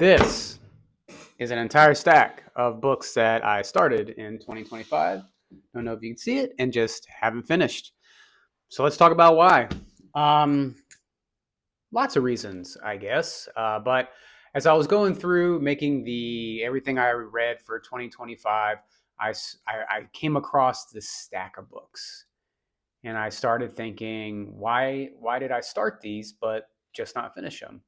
This is an entire stack of books that I started in 2025. Don't know if you can see it and just haven't finished. So let's talk about why. Um, Lots of reasons, I guess. But as I was going through making the everything I read for 2025, I came across this stack of books, and I started thinking, why did I start these but just not finish them?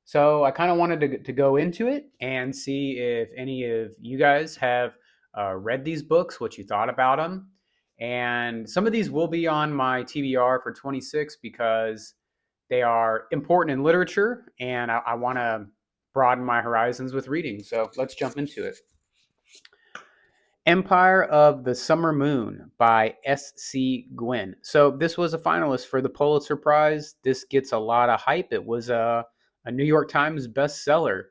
So I kind of wanted to go into it and see if any of you guys have read these books, what you thought about them. And some of these will be on my TBR for 26 because they are important in literature and I want to broaden my horizons with reading. So let's jump into it. Empire of the Summer Moon by S.C. Gwynn. So this was a finalist for the Pulitzer Prize. This gets a lot of hype. It was a New York Times bestseller.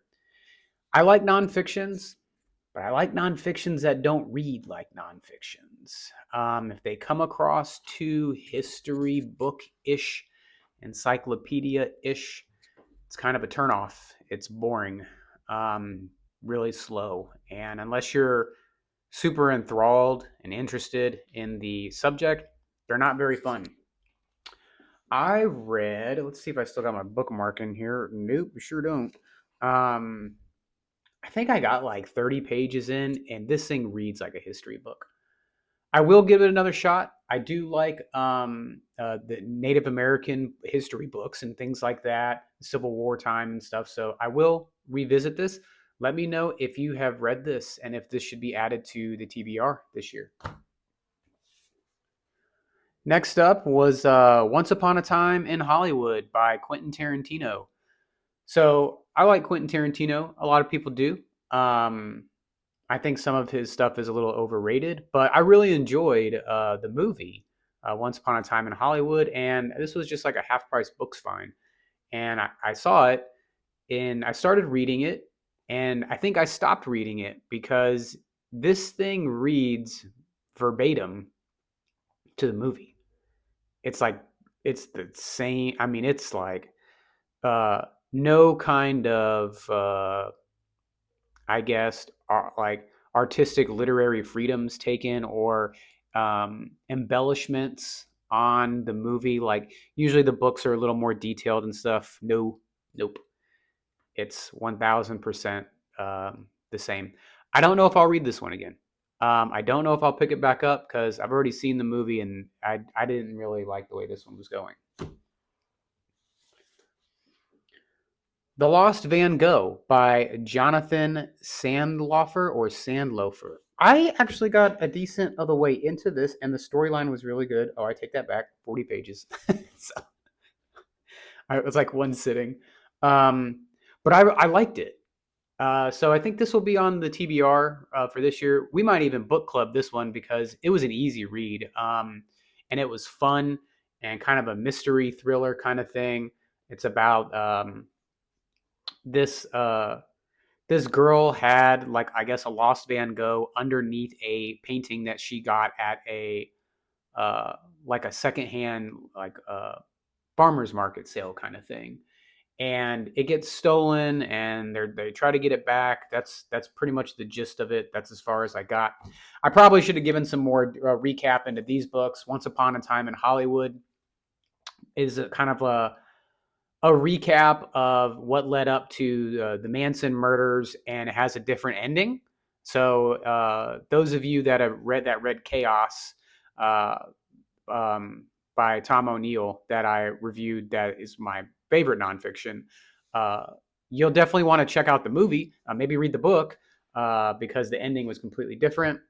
I like nonfictions, but I like nonfictions that don't read like nonfictions. If they come across too history book-ish, encyclopedia-ish, it's kind of a turnoff. It's boring, really slow. And unless you're super enthralled and interested in the subject, they're not very fun. I read, let's see if I still got my bookmark in here. Nope, sure don't. I think I got like 30 pages in, and this thing reads like a history book. I will give it another shot. I do like the Native American history books and things like that, Civil War time and stuff. So I will revisit this. Let me know if you have read this and if this should be added to the TBR this year. Next up was Once Upon a Time in Hollywood by Quentin Tarantino. So I like Quentin Tarantino. A lot of people do. I think some of his stuff is a little overrated, but I really enjoyed the movie Once Upon a Time in Hollywood, and this was just like a half price books find. And I saw it, and I started reading it, and I think I stopped reading it because this thing reads verbatim to the movie. It's like it's the same. I mean, it's like no kind of I guess like artistic literary freedoms taken or embellishments on the movie. Like usually the books are a little more detailed and stuff. No, nope. It's 1000% the same. I don't know if I'll read this one again. I don't know if I'll pick it back up because I've already seen the movie and I didn't really like the way this one was going. The Lost Van Gogh by Jonathan Sandlofer or Sandlofer. I actually got a decent of the way into this, and the storyline was really good. Oh, I take that back. 40 pages. So it was like one sitting. But I liked it. So I think this will be on the TBR for this year. We might even book club this one because it was an easy read. And it was fun and kind of a mystery thriller kind of thing. It's about this this girl had like I guess a lost Van Gogh underneath a painting that she got at a like a secondhand like farmers market sale kind of thing, and it gets stolen and they try to get it back. That's pretty much the gist of it. That's as far as I got. I probably should have given some more recap into these books. Once Upon a Time in Hollywood is a kind of a recap of what led up to the Manson murders, and it has a different ending. So those of you that have read Chaos uh, by Tom O'Neill that I reviewed, that is my favorite nonfiction. Uh, you'll definitely want to check out the movie, maybe read the book because the ending was completely different.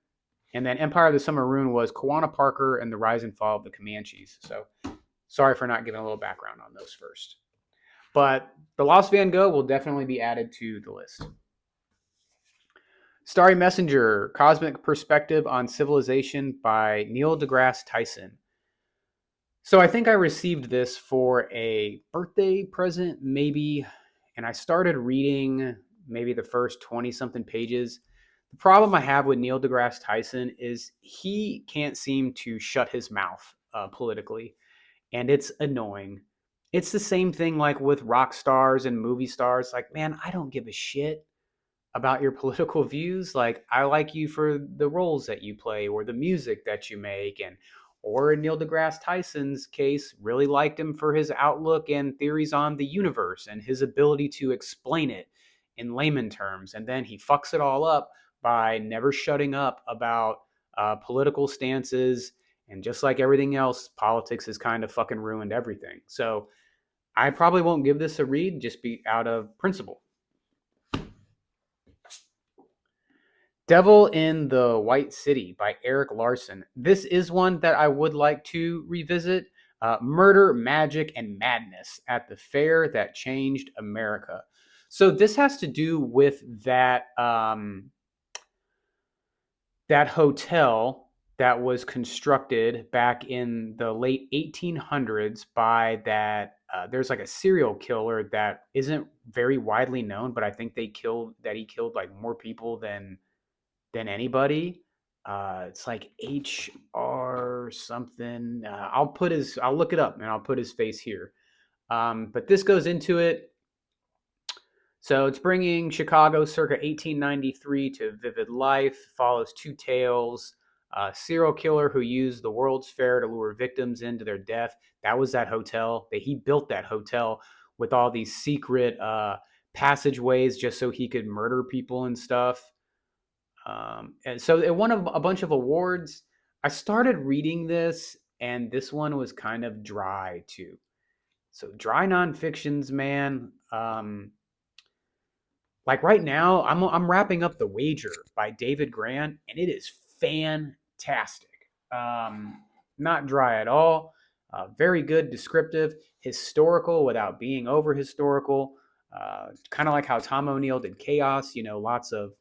And then Empire of the Summer Moon was Kawana Parker and the Rise and Fall of the Comanches. So sorry for not giving a little background on those first. But The Lost Van Gogh will definitely be added to the list. Starry Messenger, Cosmic Perspective on Civilization by Neil deGrasse Tyson. So I think I received this for a birthday present, maybe, and I started reading maybe the first 20-something pages. The problem I have with Neil deGrasse Tyson is he can't seem to shut his mouth politically, and it's annoying. It's the same thing like with rock stars and movie stars. Like, man, I don't give a shit about your political views. Like, I like you for the roles that you play or the music that you make. And, or in Neil deGrasse Tyson's case, really liked him for his outlook and theories on the universe and his ability to explain it in layman terms. And then he fucks it all up by never shutting up about political stances. And just like everything else, politics has kind of fucking ruined everything. So I probably won't give this a read just be out of principle. Devil in the White City by Eric Larson. This is one that I would like to revisit. Murder, Magic, and Madness at the Fair That Changed America. So this has to do with that hotel that was constructed back in the late 1800s by that. There's like a serial killer that isn't very widely known, but I think he killed like more people than anybody. It's like HR something. I'll look it up and I'll put his face here. But this goes into it. So it's bringing Chicago circa 1893 to vivid life, follows two tales. A serial killer who used the World's Fair to lure victims into their death. That was that hotel. He built that hotel with all these secret passageways just so he could murder people and stuff. And so it won a bunch of awards. I started reading this, and this one was kind of dry too. So dry nonfictions, man. Like right now, I'm wrapping up The Wager by David Grant, and it is fantastic. Not dry at all. Very good, descriptive, historical without being over historical. Kind of like how Tom O'Neill did Chaos. Lots of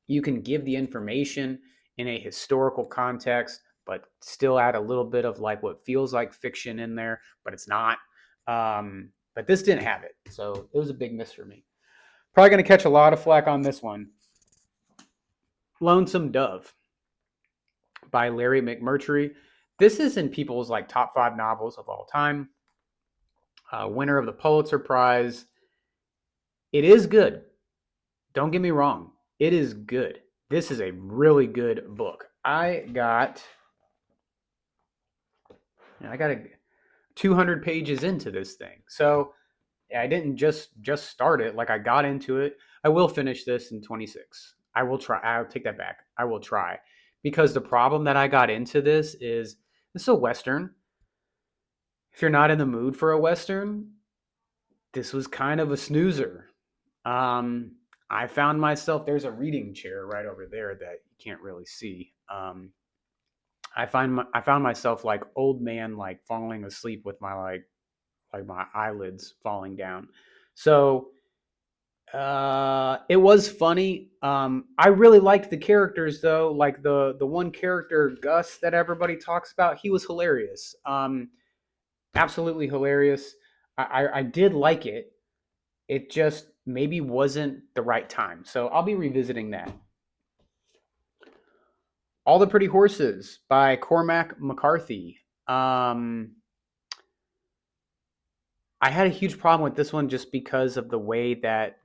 you can give the information in a historical context, but still add a little bit of like what feels like fiction in there, but it's not. But this didn't have it, so it was a big miss for me. Probably going to catch a lot of flack on this one. Lonesome Dove by Larry McMurtry. This is in people's like top 5 novels of all time. Winner of the Pulitzer Prize. It is good. Don't get me wrong. It is good. This is a really good book. I got 200 pages into this thing. So I didn't just start it. Like I got into it. I will finish this in 26. I will try. I'll take that back. I will try. Because the problem that I got into this is a Western. If you're not in the mood for a Western, this was kind of a snoozer. I found myself, there's a reading chair right over there that you can't really see. I found myself like old man, like falling asleep with my like my eyelids falling down. So it was funny. I really liked the characters though. Like the one character Gus that everybody talks about, he was hilarious. Absolutely hilarious. I did like it. It just maybe wasn't the right time. So I'll be revisiting that. All the Pretty Horses by Cormac McCarthy. I had a huge problem with this one just because of the way that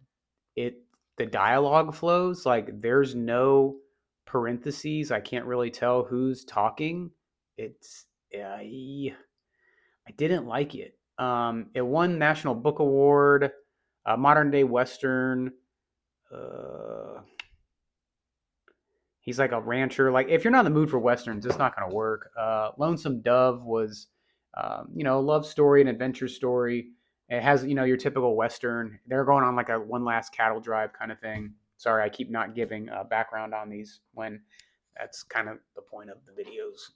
the dialogue flows. Like there's no parentheses. I can't really tell who's talking. It's I didn't like it. It won National Book Award, modern day Western. Uh, he's like a rancher. Like if you're not in the mood for westerns, it's not going to work. Lonesome Dove was, a love story, an adventure story. It has, your typical western. They're going on like a one last cattle drive kind of thing. Sorry, I keep not giving background on these when that's kind of the point of the videos.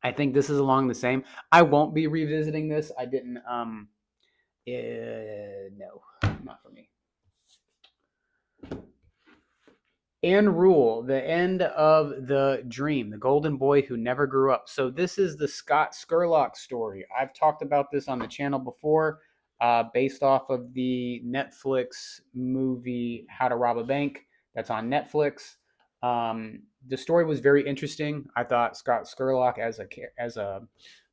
I think this is along the same. I won't be revisiting this. I didn't. No, not for me. Anne Rule, The End of the Dream, The Golden Boy Who Never Grew Up. So this is the Scott Scurlock story. I've talked about this on the channel before, based off of the Netflix movie How to Rob a Bank. That's on Netflix. The story was very interesting. I thought Scott Scurlock as a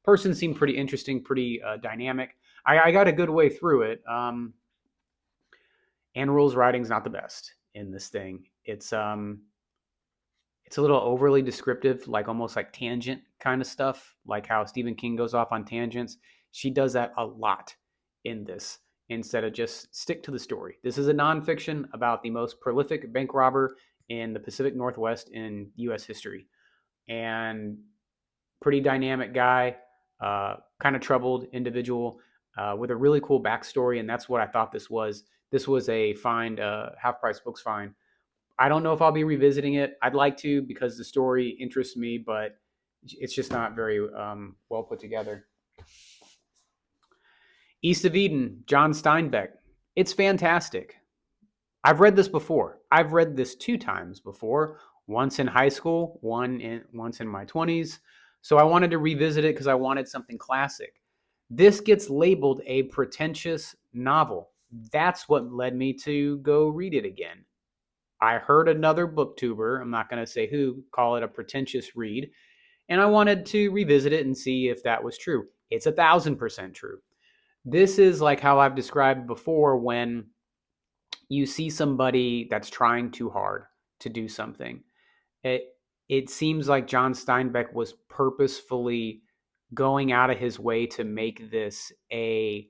person seemed pretty interesting, pretty dynamic. I got a good way through it. Anne Rule's writing's not the best in this thing. It's a little overly descriptive, like almost like tangent kind of stuff, like how Stephen King goes off on tangents. She does that a lot in this instead of just stick to the story. This is a nonfiction about the most prolific bank robber in the Pacific Northwest in U.S. history. And pretty dynamic guy, kind of troubled individual with a really cool backstory. And that's what I thought this was. This was a find, half price books find. I don't know if I'll be revisiting it. I'd like to because the story interests me, but it's just not very well put together. East of Eden, John Steinbeck. It's fantastic. I've read this before. I've read this 2 times before. Once in high school, once in my 20s. So I wanted to revisit it because I wanted something classic. This gets labeled a pretentious novel. That's what led me to go read it again. I heard another booktuber, I'm not going to say who, call it a pretentious read, and I wanted to revisit it and see if that was true. It's 1,000% true. This is like how I've described before when you see somebody that's trying too hard to do something. It seems like John Steinbeck was purposefully going out of his way to make this a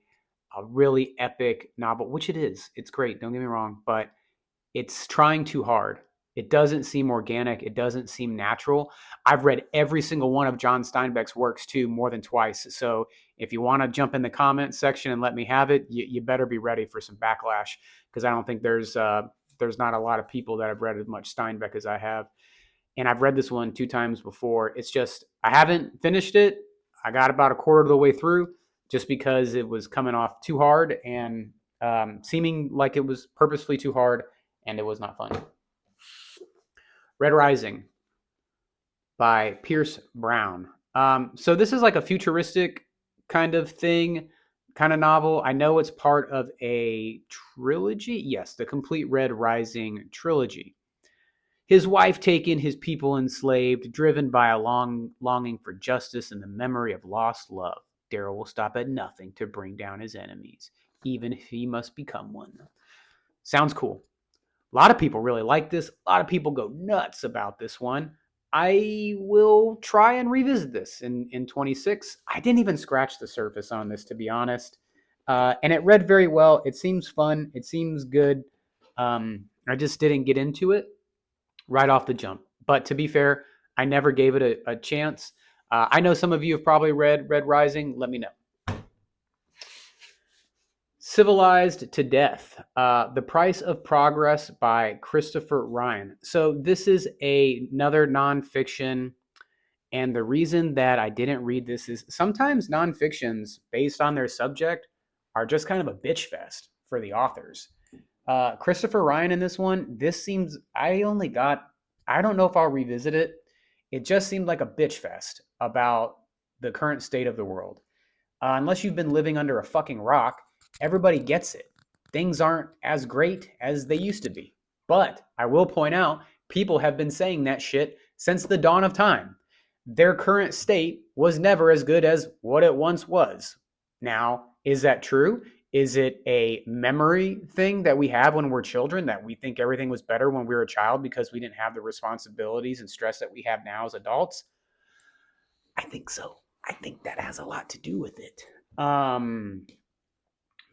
really epic novel, which it is. It's great, don't get me wrong, but it's trying too hard. It doesn't seem organic. It doesn't seem natural. I've read every single one of John Steinbeck's works too, more than twice. So if you want to jump in the comments section and let me have it, you better be ready for some backlash because I don't think there's not a lot of people that have read as much Steinbeck as I have. And I've read this one 2 times before. It's just I haven't finished it. I got about a quarter of the way through just because it was coming off too hard and seeming like it was purposefully too hard, and it was not fun. Red Rising by Pierce Brown. So this is like a futuristic kind of thing, kind of novel. I know it's part of a trilogy. Yes, the complete Red Rising trilogy. His wife taken, his people enslaved, driven by a long longing for justice and the memory of lost love. Daryl will stop at nothing to bring down his enemies, even if he must become one. Sounds cool. A lot of people really like this. A lot of people go nuts about this one. I will try and revisit this in 26. I didn't even scratch the surface on this, to be honest. And it read very well. It seems fun. It seems good. I just didn't get into it right off the jump. But to be fair, I never gave it a chance. I know some of you have probably read Red Rising. Let me know. Civilized to Death, The Price of Progress by Christopher Ryan. So this is another nonfiction, and the reason that I didn't read this is sometimes nonfictions based on their subject are just kind of a bitch fest for the authors. Christopher Ryan in this one, this seems, I don't know if I'll revisit it. It just seemed like a bitch fest about the current state of the world. Unless you've been living under a fucking rock, everybody gets it. Things aren't as great as they used to be. But I will point out, people have been saying that shit since the dawn of time. Their current state was never as good as what it once was. Now, is that true? Is it a memory thing that we have when we're children, that we think everything was better when we were a child because we didn't have the responsibilities and stress that we have now as adults? I think so. I think that has a lot to do with it.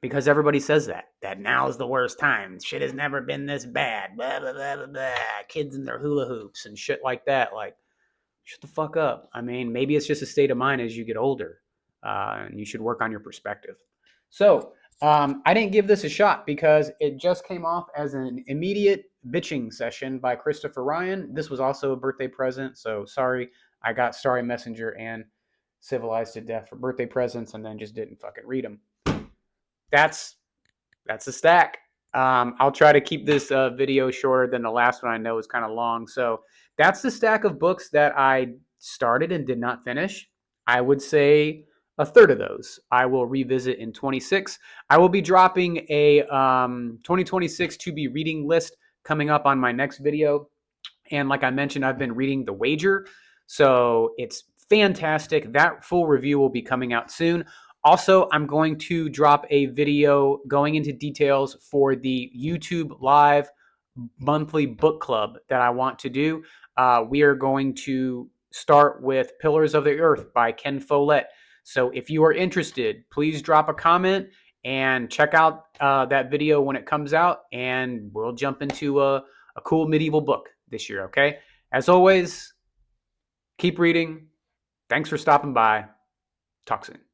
Because everybody says that now is the worst time. Shit has never been this bad. Blah, blah, blah, blah, blah. Kids in their hula hoops and shit like that. Like, shut the fuck up. I mean, maybe it's just a state of mind as you get older. And you should work on your perspective. So, I didn't give this a shot because it just came off as an immediate bitching session by Christopher Ryan. This was also a birthday present. So, sorry. I got Starry Messenger and Civilized to Death for birthday presents and then just didn't fucking read them. That's a stack. I'll try to keep this video shorter than the last one. I know is kind of long. So that's the stack of books that I started and did not finish. I would say a third of those I will revisit in 26. I will be dropping a 2026 to be reading list coming up on my next video. And like I mentioned, I've been reading The Wager. So it's fantastic. That full review will be coming out soon. Also, I'm going to drop a video going into details for the YouTube Live monthly book club that I want to do. We are going to start with Pillars of the Earth by Ken Follett. So if you are interested, please drop a comment and check out that video when it comes out, and we'll jump into a cool medieval book this year, okay? As always, keep reading. Thanks for stopping by. Talk soon.